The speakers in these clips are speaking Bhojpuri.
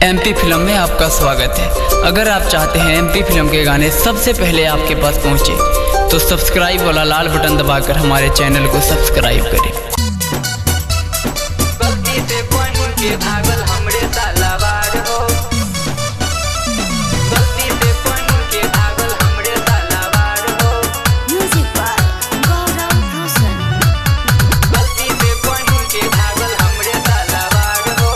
एमपी फिल्म में आपका स्वागत है। अगर आप चाहते हैं एमपी फिल्म के गाने सबसे पहले आपके पास पहुंचे तो सब्सक्राइब वाला लाल बटन दबाकर हमारे चैनल को सब्सक्राइब करें। गलती से पढ़ के भागल हमरे सालावार हो, गलती से पढ़ के भागल हमरे सालावार हो। Music by Gaurav Roshan. गलती से पढ़ के भागल हमरे सालावार हो।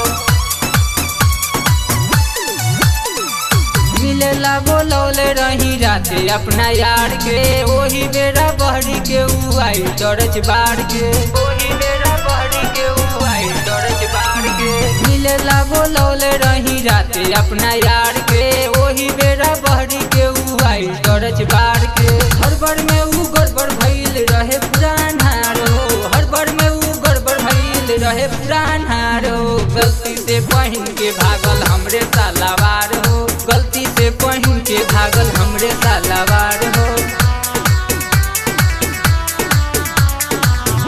मिलेला बोलौले रही राते अपना यार के, वही बेरा बहरी के उ आई चरच बाड़ के, वही बेरा बहरी के उ आई चरच बाड़ के। मिलेला बोलौले रही राते अपना यार के, वही बेरा बहरी के उ आई चरच बाड़ के। हड़बड़ में उ गड़बड़ भइल रहे पुरान हारो, हड़बड़ में उ गड़बड़ भइल रहे पुरान हारो। गलती से पहिन के भागल हमरे सालावार हो, गलती से पहिन के भागल हमरे सालावार हो।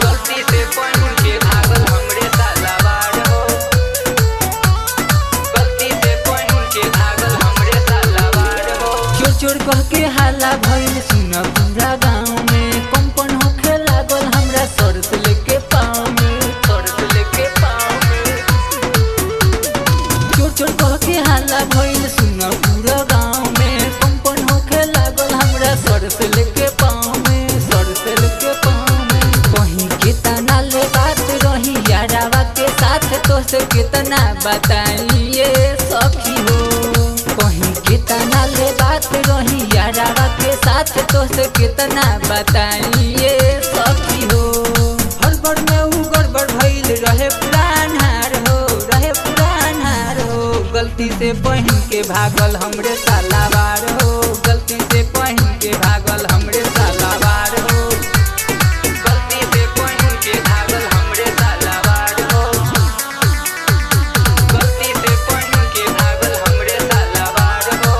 गलती से पहिन के भागल हमरे सालावार हो, गलती से पहिन के भागल हमरे सालावार हो। चोर चोर कह के हाला भइल सुना पूरा गाँव में, कंपन होखे लागल हमरा सर से लेके पाँव में, सर से लेके पाँव में। चोर चोर कह के हाला भइल सुना पूरा गाँव में, कंपन होखे लागल हमरा सर से लेके पाँव में, सर से लेके पाँव में। कहीं कितना ले बात रही यारावा के साथ, तो से कितना बताइए सखी हो। कहीं कितना ले बात रही यारावा के साथ, तो से कितना बताइए सखी हो। हड़बड़ में उ गड़बड़ भइल रहे पुरान हार हो, रहे पुरान हार हो। गलती से पहिन के भागल हमरे सालावार हो, गलती से पहिन के भागल हमरे सालावार हो। गलती से पहिन के भागल हमरे सालावार हो, गलती से पहिन के भागल हमरे सालावार हो।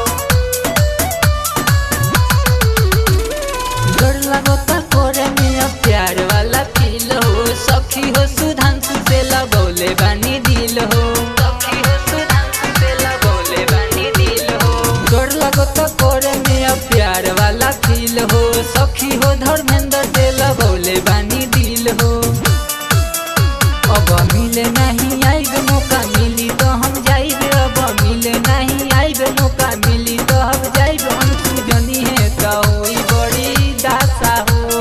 डर लगता कोरे में अब प्यार वाला फील हो, सखी हो सुधांशु से लगौले बानी दिल हो, सखी हो सुधांशु से लगौले बानी दिल हो। डर लगता कोरे में अब प्यार वाला फील हो, सखी हो धर्मेंद्र से लगौले बानी दिल हो। अब मिले नहीं आइब मौका मिली तो हम जाइब, अब मिले नहीं आइब मौका मिली तो हम जाइब। अंशु जनी है तो होई बड़ी दासा हो,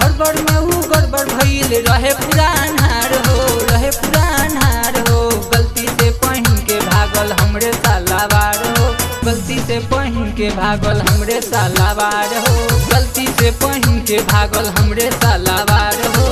हड़बड़ में उ गड़बड़ भइल रहे पुरान हार हो, रहे पुरान हार हो। गलती से पहिन के भागल हमरे सालावार हो, गलती से पहिन के भागल हमरे सालावार हो, गलती से पहिन के भागल हमरे सालावार हो।